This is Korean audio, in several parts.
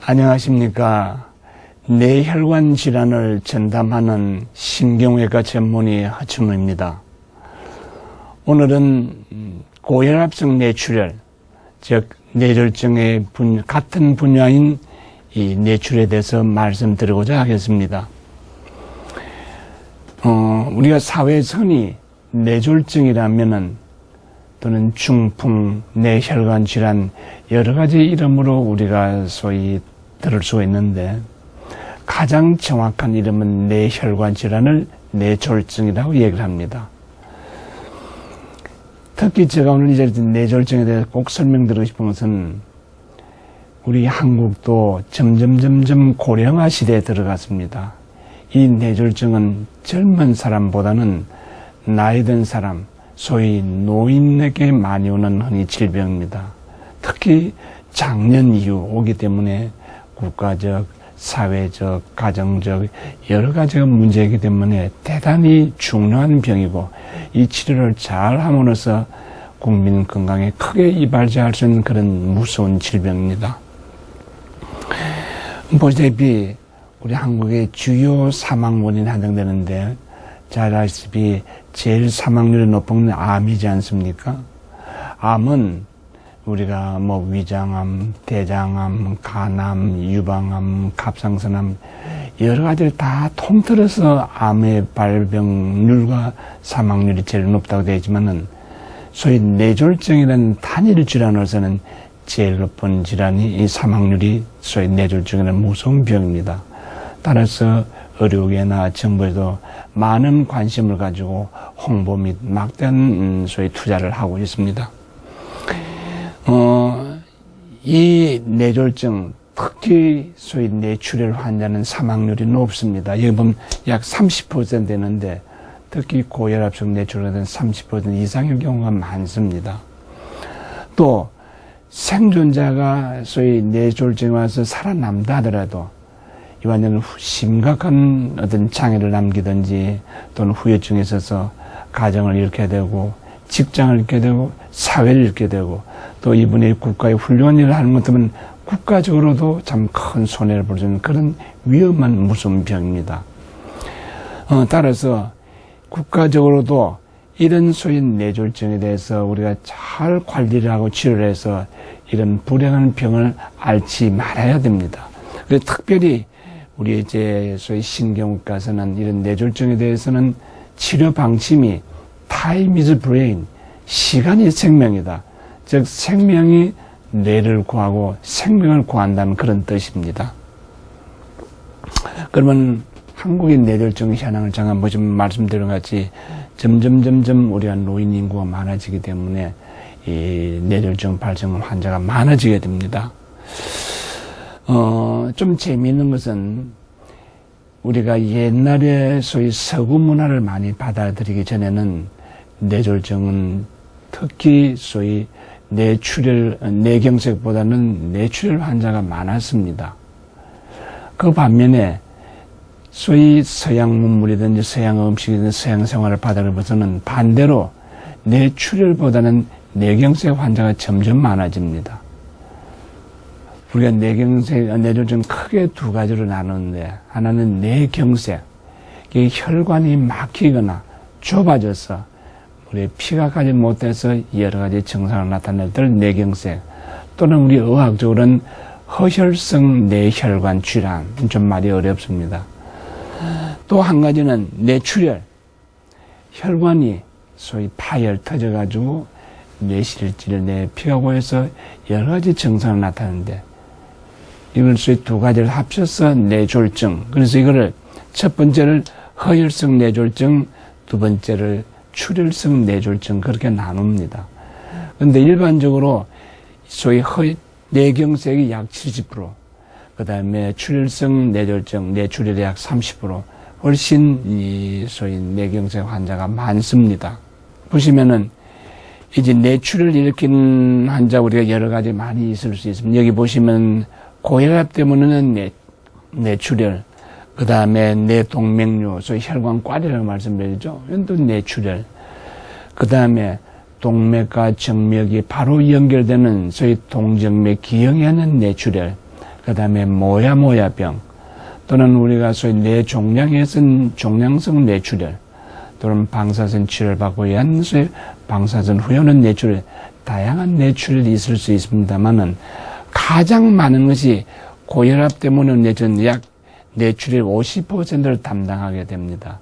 안녕하십니까. 뇌혈관 질환을 전담하는 신경외과 전문의 하춘우입니다. 오늘은 고혈압성 뇌출혈, 즉 뇌졸중의 같은 분야인 이 뇌출혈에 대해서 말씀드리고자 하겠습니다. 우리가 사회에서 흔히 뇌졸중이라면은 또는 중풍, 뇌혈관 질환 여러 가지 이름으로 우리가 소위 들을 수 있는데 가장 정확한 이름은 뇌혈관 질환을 뇌졸중이라고 얘기를 합니다. 특히 제가 오늘 이 자리에서 뇌졸중에 대해서 꼭 설명드리고 싶은 것은 우리 한국도 점점 고령화 시대에 들어갔습니다. 이 뇌졸중은 젊은 사람보다는 나이 든 사람, 소위 노인에게 많이 오는 흔히 질병입니다. 특히 장년 이후 오기 때문에 국가적, 사회적, 가정적 여러 가지가 문제이기 때문에 대단히 중요한 병이고 이 치료를 잘 함으로써 국민 건강에 크게 이발제할 수 있는 그런 무서운 질병입니다. 보시다시피 우리 한국의 주요 사망 원인 한정되는데 잘 아시다시피 제일 사망률이 높은 건 암이지 않습니까? 암은 우리가 위장암, 대장암, 간암, 유방암, 갑상선암 여러 가지를 다 통틀어서 암의 발병률과 사망률이 제일 높다고 되어 있지만은 소위 뇌졸중이라는 단일 질환으로서는 제일 높은 질환이 이 사망률이 소위 뇌졸중이라는 무서운 병입니다. 따라서 의료계나 정부에도 많은 관심을 가지고 홍보 및 막대한 소위 투자를 하고 있습니다. 이 뇌졸중, 특히 소위 뇌출혈 환자는 사망률이 높습니다. 여기 보면 약 30% 되는데 특히 고혈압성 뇌출혈은 30% 이상의 경우가 많습니다. 또 생존자가 소위 뇌졸중에 와서 살아남다 하더라도 이 환자는 심각한 어떤 장애를 남기든지 또는 후유증이 있어서 가정을 잃게 되고 직장을 잃게 되고 사회를 잃게 되고 또 이분이 국가의 훌륭한 일을 하는 것 때문에 국가적으로도 참 큰 손해를 볼 수 있는 그런 위험한 무서운 병입니다. 따라서 국가적으로도 이런 소위 뇌졸중에 대해서 우리가 잘 관리를 하고 치료를 해서 이런 불행한 병을 앓지 말아야 됩니다. 그래서 특별히 우리 이제 소위 신경외과에서는 이런 뇌졸중에 대해서는 치료 방침이 Time is brain, 시간이 생명이다. 즉 생명이 뇌를 구하고 생명을 구한다는 그런 뜻입니다. 그러면 한국의 뇌졸중 현황을 잠깐 보시면 말씀드린 것 같이 점점 우리가 노인 인구가 많아지기 때문에 이 뇌졸중 발생 환자가 많아지게 됩니다. 좀 재미있는 것은 우리가 옛날에 소위 서구 문화를 많이 받아들이기 전에는 뇌졸중은 특히 소위 뇌출혈, 뇌경색보다는 뇌출혈 환자가 많았습니다. 그 반면에 소위 서양 문물이든지 서양 음식이든지 서양 생활을 받아들여서는 반대로 뇌출혈보다는 뇌경색 환자가 점점 많아집니다. 우리가 뇌졸중 크게 두 가지로 나누는데 하나는 뇌경색, 이게 혈관이 막히거나 좁아져서 우리 피가 가지 못해서 여러 가지 증상을 나타낼 때 뇌경색 또는 우리 의학적으로는 허혈성 뇌혈관 질환, 좀 말이 어렵습니다. 또 한 가지는 뇌출혈, 혈관이 소위 파열 터져가지고 뇌실질, 뇌피가 고여서 여러 가지 증상을 나타내는데 이걸 소위 두 가지를 합쳐서 뇌졸중. 그래서 이거를 첫 번째를 허혈성 뇌졸중, 두 번째를 출혈성 뇌졸중 그렇게 나눕니다. 그런데 일반적으로 소위 뇌경색이 약 70%, 그 다음에 출혈성 뇌졸중, 뇌출혈이 약 30%, 훨씬 이 소위 뇌경색 환자가 많습니다. 보시면은 이제 뇌출혈을 일으킨 환자 우리가 여러 가지 많이 있을 수 있습니다. 여기 보시면 고혈압 때문에는 뇌출혈, 그 다음에 뇌동맥류, 소위 혈관꽈리라고 말씀드리죠. 이건 또 뇌출혈. 그 다음에 동맥과 정맥이 바로 연결되는 소위 동정맥 기형에 하는 뇌출혈. 그 다음에 모야모야병, 또는 우리가 소위 뇌종양에서는 종양성 뇌출혈, 또는 방사선 치료를 받고 위한 소위 방사선 후에는 뇌출혈, 다양한 뇌출혈이 있을 수 있습니다만은 가장 많은 것이 고혈압 때문에 약 뇌출혈 50%를 담당하게 됩니다.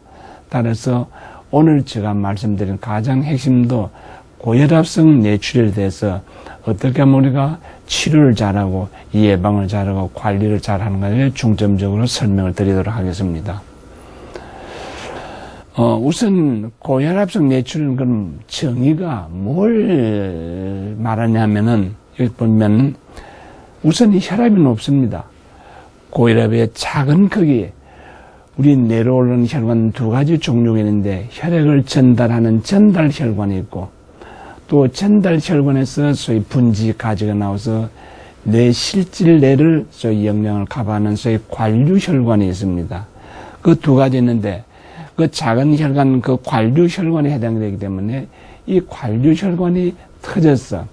따라서 오늘 제가 말씀드린 가장 핵심도 고혈압성 뇌출혈에 대해서 어떻게 하면 우리가 치료를 잘하고 예방을 잘하고 관리를 잘하는 것에 중점적으로 설명을 드리도록 하겠습니다. 우선 고혈압성 뇌출혈은 그럼 정의가 뭘 말하냐면은 여기 보면 우선 혈압이 높습니다. 고혈압의 작은 크기, 우리 뇌로 오르는 혈관 두 가지 종류가 있는데 혈액을 전달하는 전달혈관이 있고 또 전달혈관에서 소위 분지 가지가 나와서 뇌 실질뇌를 소위 영양을 커버하는 소위 관류혈관이 있습니다. 그 두 가지 있는데 그 작은 혈관, 그 관류혈관에 해당되기 때문에 이 관류혈관이 터져서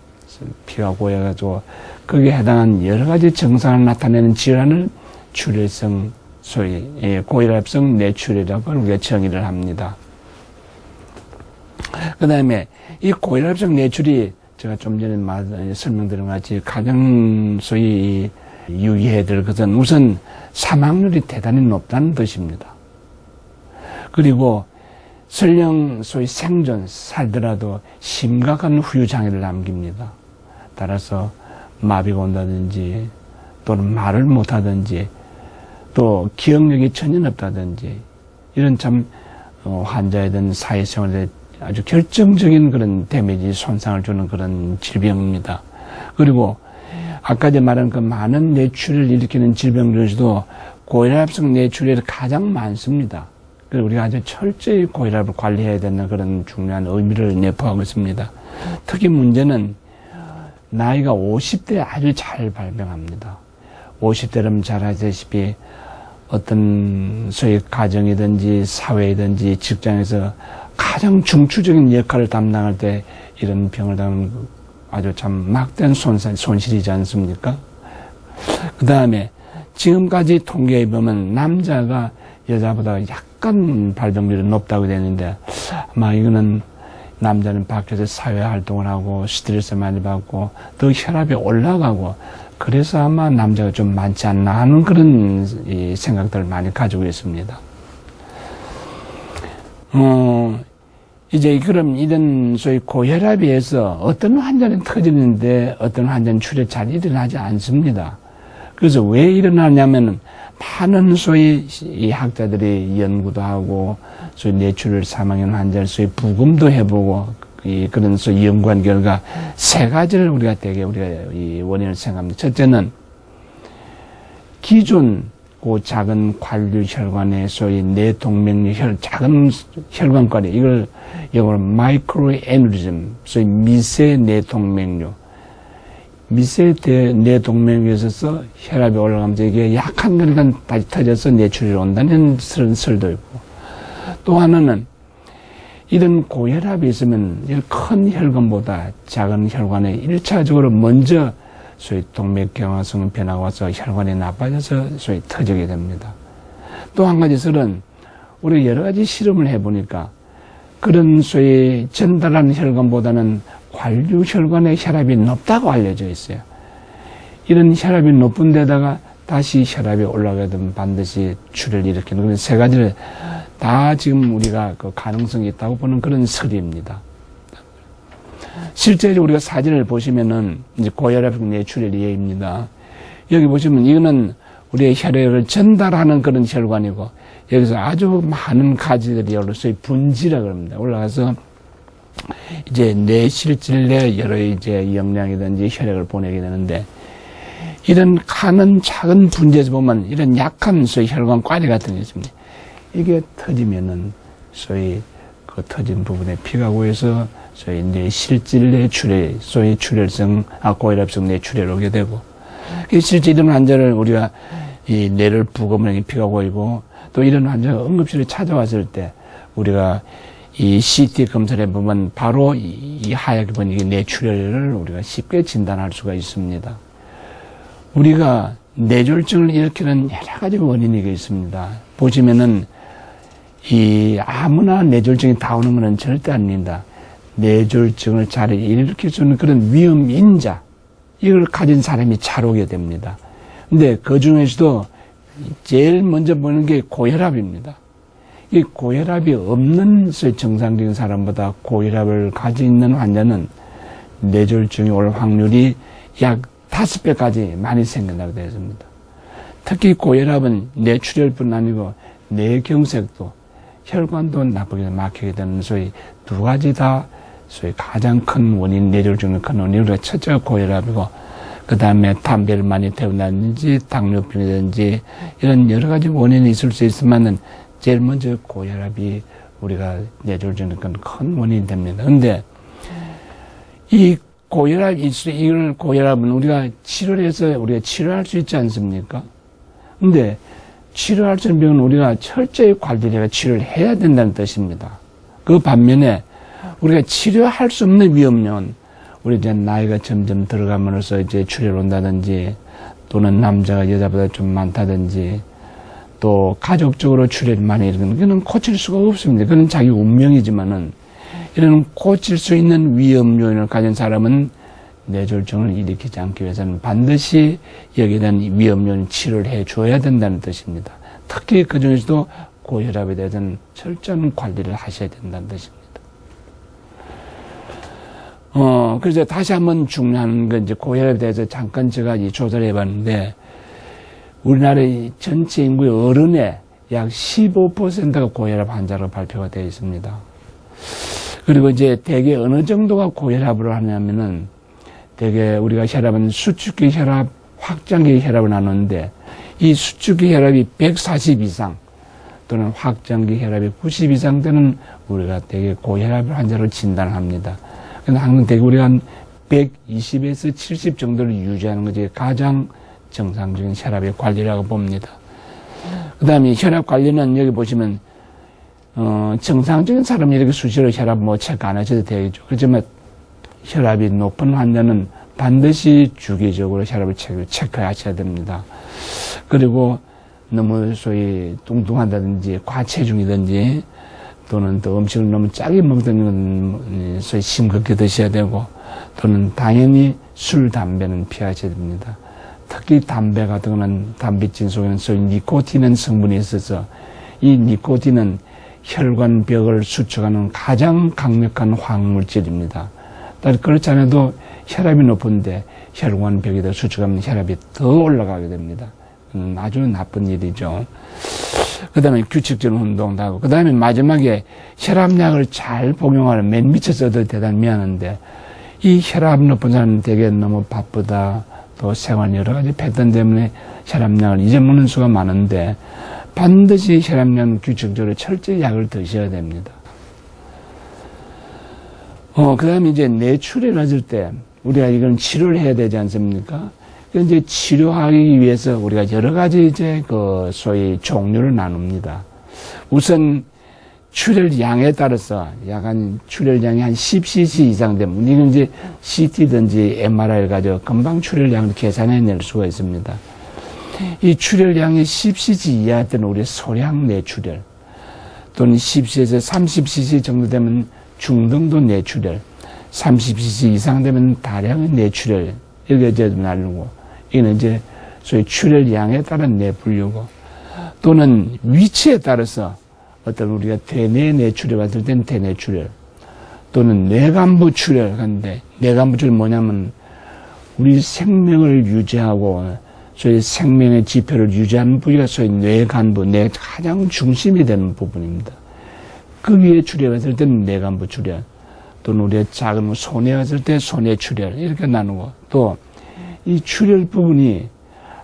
피가 고여가지고 거기에 해당한 여러 가지 증상을 나타내는 질환을 출혈성, 소위 고혈압성 뇌출혈이라고 우리가 정의를 합니다. 그 다음에 이 고혈압성 뇌출이 제가 좀 전에 설명드린 것 같이 가장 소위 유의해야 될 것은 우선 사망률이 대단히 높다는 뜻입니다. 그리고 설령 소위 생존 살더라도 심각한 후유장애를 남깁니다. 따라서 마비가 온다든지 또는 말을 못하든지 또 기억력이 전혀 없다든지 이런 참 환자이든 사회생활에 아주 결정적인 그런 데미지 손상을 주는 그런 질병입니다. 그리고 아까 전에 말한 그 많은 뇌출혈을 일으키는 질병 중에서도 고혈압성 뇌출혈이 가장 많습니다. 그래서 우리가 아주 철저히 고혈압을 관리해야 되는 그런 중요한 의미를 내포하고 있습니다. 특히 문제는 나이가 50대에 아주 잘 발병합니다. 50대라면 잘 아시다시피 어떤 소위 가정이든지 사회이든지 직장에서 가장 중추적인 역할을 담당할 때 이런 병을 당하는 아주 참 막대한 손실이지 않습니까? 그 다음에 지금까지 통계에 보면 남자가 여자보다 약간 발병률이 높다고 되는데 아마 이거는 남자는 밖에서 사회활동을 하고 스트레스 많이 받고 더 혈압이 올라가고 그래서 아마 남자가 좀 많지 않나 하는 그런 생각들을 많이 가지고 있습니다. 이제 그럼 이런 소위 고혈압에 의해서 어떤 환자는 터지는데 어떤 환자는 출혈이 잘 일어나지 않습니다. 그래서 왜 일어나냐면은 많은 소위 이 학자들이 연구도 하고 소위 뇌출혈 사망한 환자를 소위 부검도 해보고 그런 소위 연구한 결과 세 가지를 우리가 이 원인을 생각합니다. 첫째는 기존 그 작은 관류혈관의 소위 뇌동맥류 작은 혈관관이 이걸 영어로 마이크로 에누리즘, 소위 미세 뇌동맥류. 미세 뇌동맥류에서 혈압이 올라가면서 이게 약한 거니까 다시 터져서 뇌출혈이 온다는 설도 있고 또 하나는 이런 고혈압이 있으면 큰 혈관보다 작은 혈관에 1차적으로 먼저 소위 동맥경화성 변화가 와서 혈관이 나빠져서 소위 터지게 됩니다. 또 한 가지 설은 우리 여러 가지 실험을 해보니까 그런 소위 전달하는 혈관보다는 관류혈관의 혈압이 높다고 알려져 있어요. 이런 혈압이 높은 데다가 다시 혈압이 올라가게 되면 반드시 출혈을 일으키는 그런 세 가지를 다 지금 우리가 그 가능성이 있다고 보는 그런 설입니다. 실제로 우리가 사진을 보시면은 이제 고혈압 뇌출혈 예입니다. 여기 보시면 이거는 우리의 혈액을 전달하는 그런 혈관이고 여기서 아주 많은 가지들이 올라서 분지라 그럽니다. 올라가서 이제 뇌 실질내 여러 이제 영양이든지 혈액을 보내게 되는데 이런 가는 작은 분지에서 보면 이런 약한 소위 혈관 꽈리 같은 게 있습니다. 이게 터지면은 소위 그 터진 부분에 피가 고여서 소위 뇌 실질내 출혈, 소위 출혈성 고혈압성 뇌출혈이 오게 되고 실제 이런 환자를 우리가 이 뇌를 부검을 하니 피가 고이고 또 이런 환자가 응급실에 찾아왔을 때 우리가 이 CT 검사를 해보면 바로 이 하얗게 보이는 뇌출혈을 우리가 쉽게 진단할 수가 있습니다. 우리가 뇌졸중을 일으키는 여러 가지 원인이 있습니다. 보시면은 아무나 뇌졸중이 다 오는 것은 절대 아닙니다. 뇌졸중을 잘 일으킬 수 있는 그런 위험인자, 이걸 가진 사람이 잘 오게 됩니다. 근데 그 중에서도 제일 먼저 보는 게 고혈압입니다. 이 고혈압이 없는 정상적인 사람보다 고혈압을 가지고 있는 환자는 뇌졸중이 올 확률이 약 5배까지 많이 생긴다고 되어 있습니다. 특히 고혈압은 뇌출혈뿐 아니고 뇌경색도, 혈관도 나쁘게 막히게 되는 소위 두 가지 다 소위 가장 큰 원인, 뇌졸중의 큰 원인으로 첫째가 고혈압이고, 그 다음에 담배를 많이 태운다든지 당뇨병이든지 이런 여러 가지 원인이 있을 수 있지만은 제일 먼저 고혈압이 우리가 뇌졸중의 큰 원인이 됩니다. 그런데 이 이걸 고혈압은 우리가 치료를 해서 우리가 치료할 수 있지 않습니까? 근데 치료할 수 있는 병은 우리가 철저히 관리를 해서 치료를 해야 된다는 뜻입니다. 그 반면에 우리가 치료할 수 없는 위험은 우리 이제 나이가 점점 들어감으로써 이제 출혈 온다든지 또는 남자가 여자보다 좀 많다든지 또 가족적으로 출혈이 많이 일어나는 그건 고칠 수가 없습니다. 그건 자기 운명이지만은 이런 고칠 수 있는 위험 요인을 가진 사람은 뇌졸중을 일으키지 않기 위해서는 반드시 여기에 대한 위험 요인 치료를 해 줘야 된다는 뜻입니다. 특히 그 중에서도 고혈압에 대해서는 철저한 관리를 하셔야 된다는 뜻입니다. 그래서 다시 한번 중요한 건 이제 고혈압에 대해서 잠깐 제가 조사를 해봤는데 우리나라의 전체 인구의 어른의 약 15%가 고혈압 환자로 발표가 되어 있습니다. 그리고 이제 대개 어느 정도가 고혈압으로 하냐면은 대개 우리가 혈압은 수축기 혈압, 확장기 혈압을 나누는데 이 수축기 혈압이 140 이상 또는 확장기 혈압이 90 이상 되는 우리가 대개 고혈압 환자로 진단을 합니다. 근데 항상 대개 우리가 한 120에서 70 정도를 유지하는 것이 가장 정상적인 혈압의 관리라고 봅니다. 그 다음에 혈압 관리는 여기 보시면 정상적인 사람이 이렇게 수시로 혈압 체크 안 하셔도 되겠죠. 그렇지만 혈압이 높은 환자는 반드시 주기적으로 혈압을 체크하셔야 됩니다. 그리고 너무 소위 뚱뚱하다든지 과체중이든지 또는 또 음식을 너무 짜게 먹던 건 소위 싱겁게 드셔야 되고 또는 당연히 술, 담배는 피하셔야 됩니다. 특히 담배 같은 거는 담배진 속에는 소위 니코틴은 성분이 있어서 이 니코틴은 혈관벽을 수축하는 가장 강력한 화학물질입니다. 그렇지 않아도 혈압이 높은데 혈관벽에다 수축하면 혈압이 더 올라가게 됩니다. 아주 나쁜 일이죠. 그 다음에 규칙적인 운동도 하고, 그 다음에 마지막에 혈압약을 잘 복용하는, 맨 밑에 써도 대단히 미안한데, 이 혈압 높은 사람은 되게 너무 바쁘다, 또 생활 여러 가지 패턴 때문에 혈압약을 잊어먹는 수가 많은데, 반드시 혈압약은 규칙적으로 철저히 약을 드셔야 됩니다. 그 다음에 이제 뇌출혈을 하실 때, 우리가 이건 치료를 해야 되지 않습니까? 이제 치료하기 위해서 우리가 여러 가지 이제 소위 종류를 나눕니다. 우선 출혈량에 따라서 약간 출혈량이 한 10cc 이상 되면 이건 이제 CT든지 MRI를 가지고 금방 출혈량을 계산해낼 수가 있습니다. 이 출혈량이 10cc 이하 때는 우리 소량 뇌출혈 또는 10cc에서 30cc 정도 되면 중등도 뇌출혈, 30cc 이상 되면 다량의 뇌출혈 이렇게 이제 나누고 이는 이제 소위 출혈량에 따른 뇌분류고 또는 위치에 따라서 어떤 우리가 대뇌 뇌출혈 받을 때는 대뇌출혈 또는 뇌간부 출혈 하는데 뇌간부 출혈은 뭐냐면 우리 생명을 유지하고 소위 생명의 지표를 유지하는 부위가 소위 뇌간부, 뇌 가장 중심이 되는 부분입니다. 그 위에 출혈했을 때는 뇌간부 출혈 또는 우리가 작은 소뇌 했을 때 소뇌 출혈 이렇게 나누고 또 이 출혈 부분이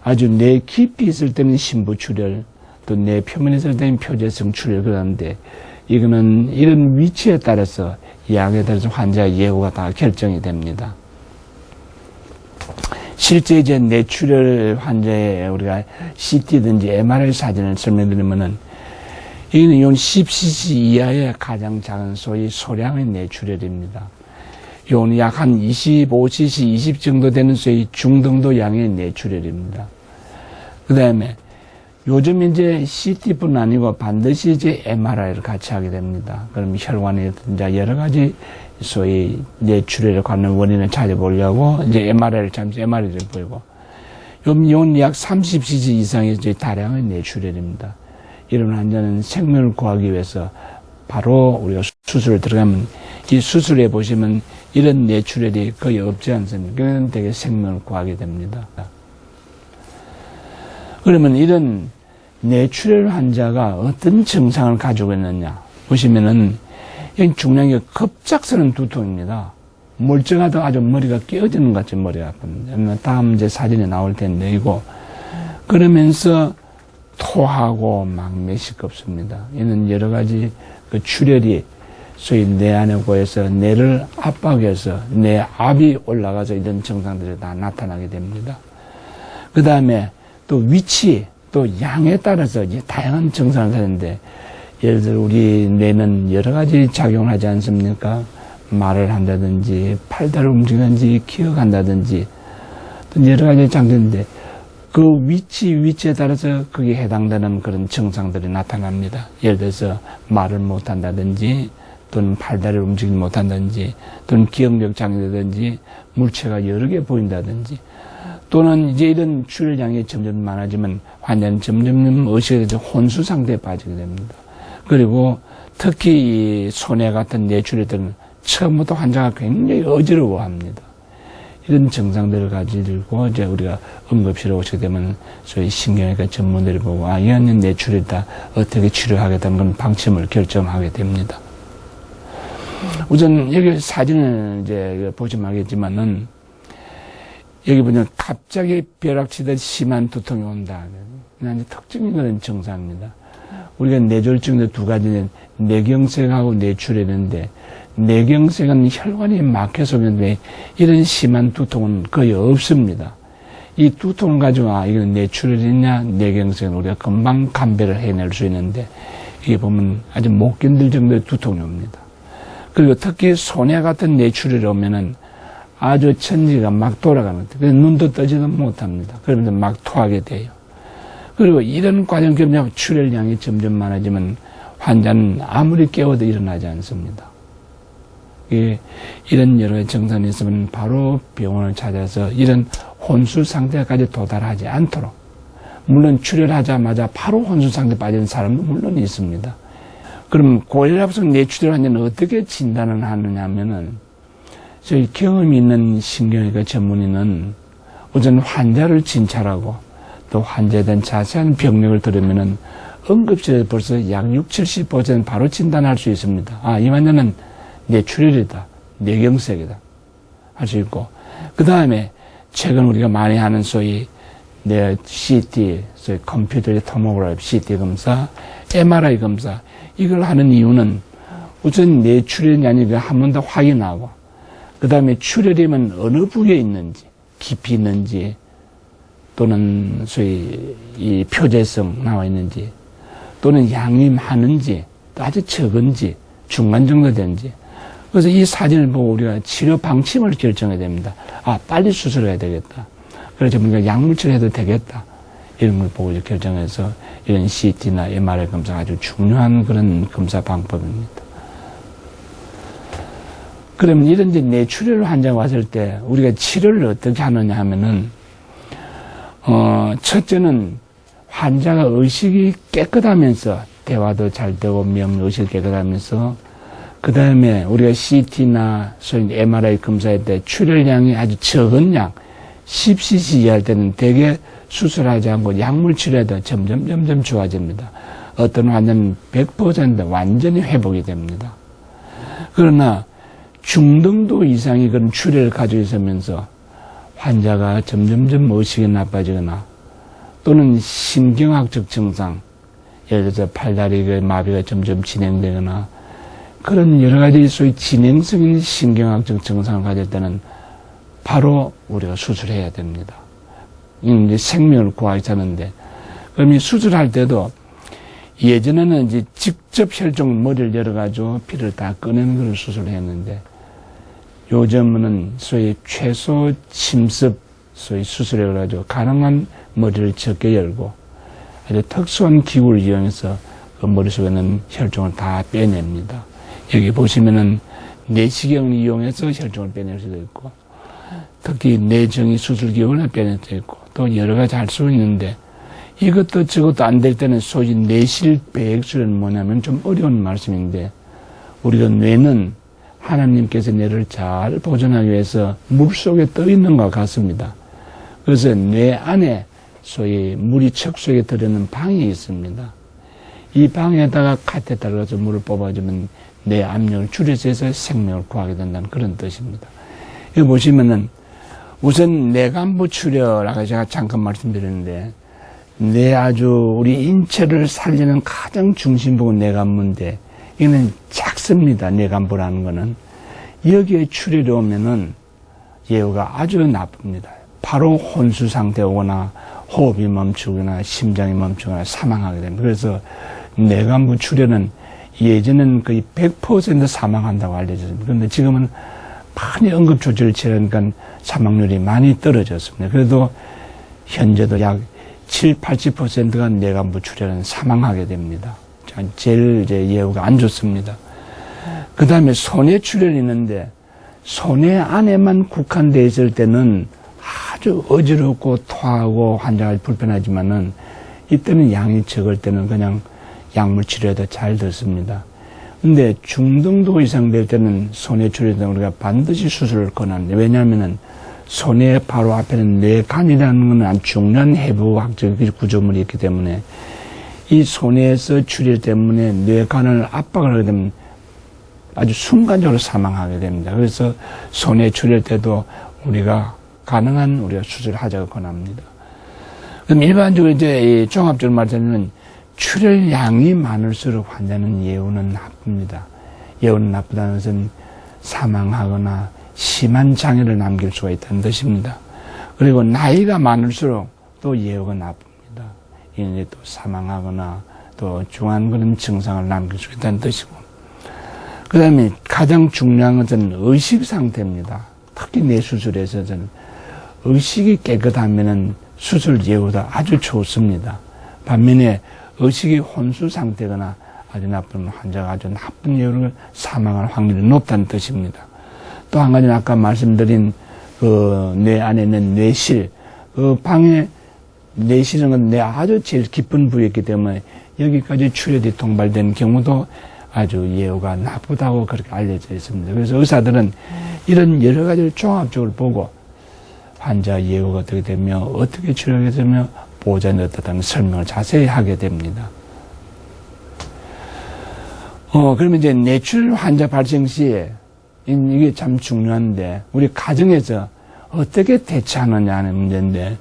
아주 뇌 깊이 있을 때는 심부 출혈, 또 뇌 표면에 있을 때는 표재성 출혈 그러는데 이거는 이런 위치에 따라서 약에 따라서 환자의 예후가 다 결정이 됩니다. 실제 이제 뇌출혈 환자의 우리가 CT든지 MRI 사진을 설명드리면은 이건 10cc 이하의 가장 작은 소위 소량의 뇌출혈입니다. 요는 약 한 25cc, 20 정도 되는 소위 중등도 양의 뇌출혈입니다. 그 다음에 요즘 이제 CT뿐 아니고 반드시 이제 MRI를 같이 하게 됩니다. 그럼 혈관에 이제 여러 가지 소위 뇌출혈에 관한 원인을 찾아보려고 이제 MRI를 보이고, 요건 약 30cc 이상의 이제 다량의 뇌출혈입니다. 이런 환자는 생명을 구하기 위해서 바로 우리가 수술을 들어가면 이 수술에 보시면 이런 뇌출혈이 거의 없지 않습니까? 그러면 되게 생명을 구하게 됩니다. 그러면 이런 뇌출혈 환자가 어떤 증상을 가지고 있느냐 보시면은 여기 중요한 게 급작스러운 두통입니다. 멀쩡하다 아주 머리가 깨어지는 것 같이 머리가 아픕니다. 다음 이제 사진에 나올 텐데 이거 그러면서 토하고 막 메시껍습니다. 이는 여러 가지 그 출혈이 소위 뇌 안에 고여서 뇌를 압박해서 뇌압이 올라가서 이런 증상들이 다 나타나게 됩니다. 그 다음에 또 위치 또 양에 따라서 이제 다양한 증상을 하는데, 예를 들어 우리 뇌는 여러 가지 작용을 하지 않습니까? 말을 한다든지 팔다리를 움직이든지 기억한다든지 여러 가지 장점인데 그 위치에 따라서 거기에 해당되는 그런 증상들이 나타납니다. 예를 들어서 말을 못한다든지 또는 팔다리를 움직이지 못한다든지 또는 기억력 장애라든지 물체가 여러 개 보인다든지 또는 이제 이런 출혈량이 점점 많아지면 환자는 점점 의식에 대해서 혼수 상태에 빠지게 됩니다. 그리고 특히 이 손해 같은 뇌출혈들은 처음부터 환자가 굉장히 어지러워합니다. 이런 증상들을 가지고 이제 우리가 응급실에 오시게 되면 소위 신경외과 전문의를 보고 이 환자는 뇌출혈이다, 어떻게 치료하겠다는 그런 방침을 결정하게 됩니다. 우선 여기 사진을 이제 보시면 알겠지만은 여기 보면 갑자기 벼락치듯 심한 두통이 온다. 이제 특징인 그런 증상입니다. 우리가 뇌졸중도 두 가지는 뇌경색하고 뇌출혈인데 뇌경색은 혈관이 막혀서 오는데 이런 심한 두통은 거의 없습니다. 이 두통을 가지고 이건 뇌출혈이냐 뇌경색은 우리가 금방 감별을 해낼 수 있는데 이게 보면 아주 못 견딜 정도의 두통이 옵니다. 그리고 특히 손해 같은 뇌출혈이 오면은 아주 천지가 막 돌아가는 거예요. 눈도 뜨지도 못합니다. 그러면서 막 토하게 돼요. 그리고 이런 과정 경험 출혈량이 점점 많아지면 환자는 아무리 깨워도 일어나지 않습니다. 이런 여러 가지 증상이 있으면 바로 병원을 찾아서 이런 혼수 상태까지 도달하지 않도록, 물론 출혈하자마자 바로 혼수 상태에 빠지는 사람도 물론 있습니다. 그럼 고혈압성 뇌출혈 환자는 어떻게 진단을 하느냐 하면은 저희 경험이 있는 신경외과 전문의는 우선 환자를 진찰하고 또 환자에 대한 자세한 병력을 들으면은 응급실에 벌써 약 60, 70% 바로 진단할 수 있습니다. 이 환자는 뇌출혈이다, 뇌경색이다 할 수 있고, 그 다음에 최근 우리가 많이 하는 소위 CT, 소위 컴퓨터 토모그래피 CT 검사, MRI 검사, 이걸 하는 이유는 우선 뇌출혈이 아니라 한 번 더 확인하고, 그 다음에 출혈이면 어느 부위에 있는지, 깊이 있는지, 또는 소위 이 표재성 나와 있는지, 또는 양이 많은지, 또 아주 적은지, 중간 정도 되는지. 그래서 이 사진을 보고 우리가 치료 방침을 결정해야 됩니다. 빨리 수술해야 되겠다. 그래서 우리가 약물치료 해도 되겠다. 이런 걸 보고 결정해서 이런 CT나 MRI 검사가 아주 중요한 그런 검사 방법입니다. 그러면 이런 이제 뇌출혈 환자가 왔을 때 우리가 치료를 어떻게 하느냐 하면은, 첫째는 환자가 의식이 깨끗하면서 대화도 잘 되고 의식이 깨끗하면서, 그 다음에 우리가 CT나 소위 MRI 검사할 때 출혈량이 아주 적은 양, 10cc 이하일 때는 대개 수술하지 않고 약물 치료해도 점점 좋아집니다. 어떤 환자는 100% 완전히 회복이 됩니다. 그러나 중등도 이상의 그런 출혈을 가지고 있으면서 환자가 점점 의식이 나빠지거나 또는 신경학적 증상, 예를 들어서 팔다리 마비가 점점 진행되거나 그런 여러 가지 소위 진행성인 신경학적 증상을 가질 때는 바로 우리가 수술해야 됩니다. 이제 생명을 구하기 하는데, 그럼 이 수술할 때도 예전에는 이제 직접 혈종 머리를 열어가지고 피를 다 꺼내는 걸 수술을 했는데, 요즘은 소위 최소 침습 소위 수술을 해가지고 가능한 머리를 적게 열고 아주 특수한 기구를 이용해서 그 머릿속에 있는 혈종을 다 빼냅니다. 여기 보시면은 내시경을 이용해서 혈종을 빼낼 수도 있고, 특히 내정이 수술기구를 빼낼 수도 있고, 또 여러 가지 할 수 있는데, 이것도 저것도 안 될 때는 소위 내실배액술은 뭐냐면 좀 어려운 말씀인데, 우리가 뇌는 하나님께서 뇌를 잘 보존하기 위해서 물 속에 떠 있는 것 같습니다. 그래서 뇌 안에 소위 물이 척수에 들어있는 방이 있습니다. 이 방에다가 카테터를 가서 물을 뽑아주면 뇌 압력을 줄여서 해서 생명을 구하게 된다는 그런 뜻입니다. 여기 보시면은 우선 뇌간부 출혈, 제가 잠깐 말씀드렸는데, 뇌 아주 우리 인체를 살리는 가장 중심부는 뇌간부인데, 이거는 작습니다. 뇌간부라는 거는. 여기에 출혈이 오면은 예후가 아주 나쁩니다. 바로 혼수 상태 오거나 호흡이 멈추거나 심장이 멈추거나 사망하게 됩니다. 그래서 뇌간부 출혈은 예전에는 거의 100% 사망한다고 알려졌습니다. 그런데 지금은 많이 응급조치를 취하니까 사망률이 많이 떨어졌습니다. 그래도 현재도 약 70~80%가 뇌간부 출혈은 사망하게 됩니다. 제일 이제 예후가 안 좋습니다. 그 다음에 손해 출혈이 있는데, 손해 안에만 국한되어 있을 때는 아주 어지럽고 토하고 환자가 불편하지만은, 이때는 양이 적을 때는 그냥 약물 치료해도 잘 듣습니다. 근데 중등도 이상 될 때는 손해 출혈 때는 우리가 반드시 수술을 권하는데, 왜냐하면은 손해 바로 앞에는 뇌간이라는 건 아주 중요한 해부학적 구조물이 있기 때문에, 이 손해에서 출혈 때문에 뇌간을 압박을 하게 되면 아주 순간적으로 사망하게 됩니다. 그래서 손해 출혈 때도 우리가 가능한 우리가 수술을 하자고 권합니다. 그럼 일반적으로 이제 이 종합적으로 말하자면 출혈량이 많을수록 환자는 예후는 나쁩니다. 예후는 나쁘다는 것은 사망하거나 심한 장애를 남길 수가 있다는 뜻입니다. 그리고 나이가 많을수록 또 예후가 나쁩니다. 이제 또 사망하거나 또 중한 그런 증상을 남길 수 있다는 뜻이고, 그 다음에 가장 중요한 것은 의식 상태입니다. 특히 뇌수술에서는 의식이 깨끗하면은 수술 예후도 아주 좋습니다. 반면에 의식이 혼수 상태거나 아주 나쁜 환자가 아주 나쁜 예후로 사망할 확률이 높다는 뜻입니다. 또 한 가지는 아까 말씀드린 그 뇌 안에 있는 뇌실, 그 방에 뇌실은 건 뇌 아주 제일 깊은 부위였기 때문에 여기까지 출혈이 통발된 경우도 아주 예후가 나쁘다고 그렇게 알려져 있습니다. 그래서 의사들은 이런 여러 가지를 종합적으로 보고 환자 예후가 어떻게 되며 어떻게 치료하게 되며 보호자는 어떻다는 설명을 자세히 하게 됩니다. 그러면 이제 뇌출혈 환자 발생 시에 이게 참 중요한데 우리 가정에서 어떻게 대처하느냐 하는 문제인데,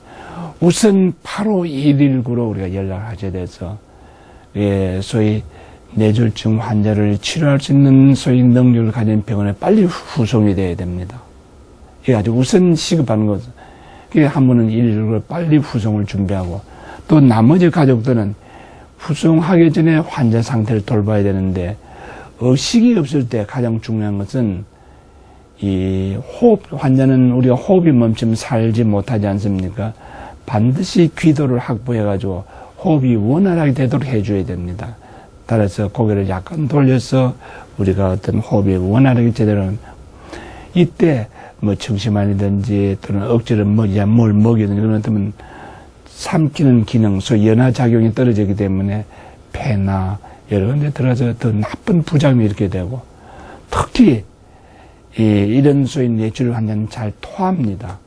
우선 바로 119로 우리가 연락하셔야 돼서, 소위 뇌졸중 환자를 치료할 수 있는 소위 능력을 가진 병원에 빨리 후송이 돼야 됩니다. 이게 아주 우선 시급하는 거죠. 한 분은 119로 빨리 후송을 준비하고, 또 나머지 가족들은 후송하기 전에 환자 상태를 돌봐야 되는데, 의식이 없을 때 가장 중요한 것은 이 환자는 우리가 호흡이 멈추면 살지 못하지 않습니까? 반드시 기도를 확보해가지고 호흡이 원활하게 되도록 해줘야 됩니다. 따라서 고개를 약간 돌려서 우리가 어떤 호흡이 원활하게 제대로, 이때 뭐 청심환이든지 또는 억지로 뭘 먹이든지 그런 어떤 삼키는 기능, 소위 연화작용이 떨어지기 때문에 폐나 여러 군데 들어가서 더 나쁜 부작용이 일으키게 되고, 특히 이런 소위 뇌출혈 환자는 잘 토합니다.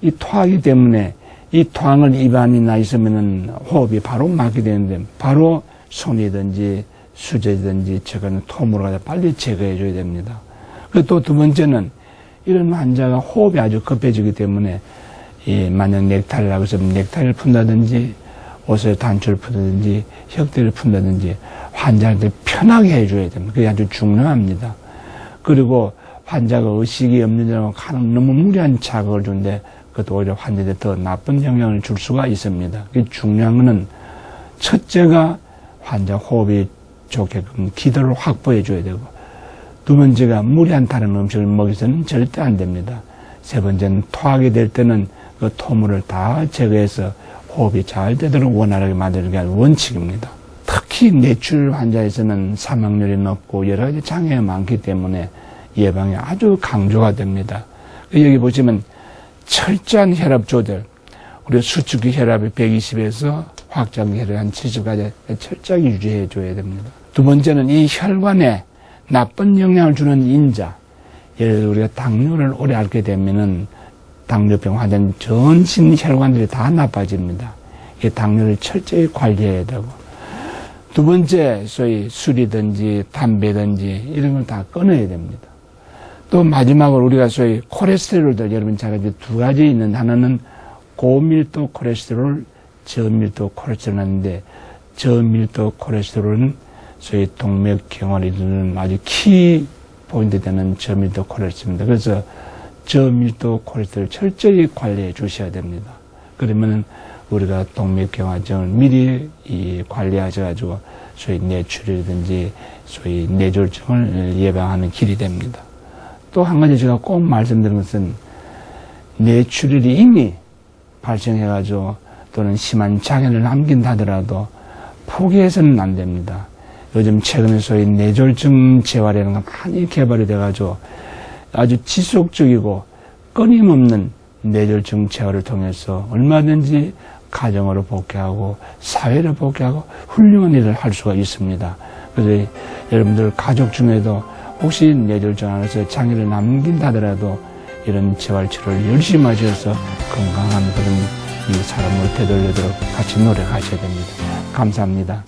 이 토하기 때문에 이 토항을 입안이 나 있으면은 호흡이 바로 막게 되는데, 바로 손이든지 수제든지 저거는 톰으로 가서 빨리 제거해 줘야 됩니다. 그리고 또 두 번째는 이런 환자가 호흡이 아주 급해지기 때문에 만약 넥타이를 하고 있으면 넥타이를 푼다든지 옷에 단추를 푼다든지 혁대를 푼다든지 환자한테 편하게 해줘야 됩니다. 그게 아주 중요합니다. 그리고 환자가 의식이 없는 데로 너무 무리한 자극을 주는데 그것도 오히려 환자한테 더 나쁜 영향을 줄 수가 있습니다. 중요한 것은 첫째가 환자 호흡이 좋게끔 기도를 확보해 줘야 되고, 두 번째가 무리한 다른 음식을 먹여서는 절대 안 됩니다. 세 번째는 토하게 될 때는 그 토물을 다 제거해서 호흡이 잘 되도록 원활하게 만드는 게 원칙입니다. 특히 뇌출 환자에서는 사망률이 높고 여러 가지 장애가 많기 때문에 예방이 아주 강조가 됩니다. 여기 보시면 철저한 혈압 조절, 우리 수축기 혈압이 120에서 확장기 혈압이 한 70까지 철저하게 유지해 줘야 됩니다. 두 번째는 이 혈관에 나쁜 영향을 주는 인자, 예를 들어 우리가 당뇨를 오래 앓게 되면은 당뇨병 환자는 전신 혈관들이 다 나빠집니다. 이 당뇨를 철저히 관리해야 되고, 두 번째 소위 술이든지 담배든지 이런 걸 다 끊어야 됩니다. 또 마지막으로 우리가 소위 콜레스테롤들 여러분 잘 알죠. 두 가지 있는 하나는 고밀도 콜레스테롤, 저밀도 콜레스테롤인데 저밀도 콜레스테롤은 소위 동맥경화를 이루는 아주 키 포인트 되는 저밀도 콜레스테롤입니다. 그래서 저밀도 콜레스테롤 철저히 관리해 주셔야 됩니다. 그러면 우리가 동맥경화증을 미리 관리하셔가지고 소위 뇌출이라든지 소위 뇌졸중을 예방하는 길이 됩니다. 또 한 가지 제가 꼭 말씀드린 것은 뇌출혈이 이미 발생해가지고 또는 심한 장애를 남긴다 하더라도 포기해서는 안 됩니다. 요즘 최근에 소위 뇌졸중 재활이라는 거 많이 개발이 돼가지고 아주 지속적이고 끊임없는 뇌졸중 재활을 통해서 얼마든지 가정으로 복귀하고 사회로 복귀하고 훌륭한 일을 할 수가 있습니다. 그래서 여러분들 가족 중에도 혹시 뇌졸중 안에서 장애를 남긴다 하더라도 이런 재활치료를 열심히 하셔서 건강한 그런 이 사람으로 되돌리도록 같이 노력하셔야 됩니다. 감사합니다.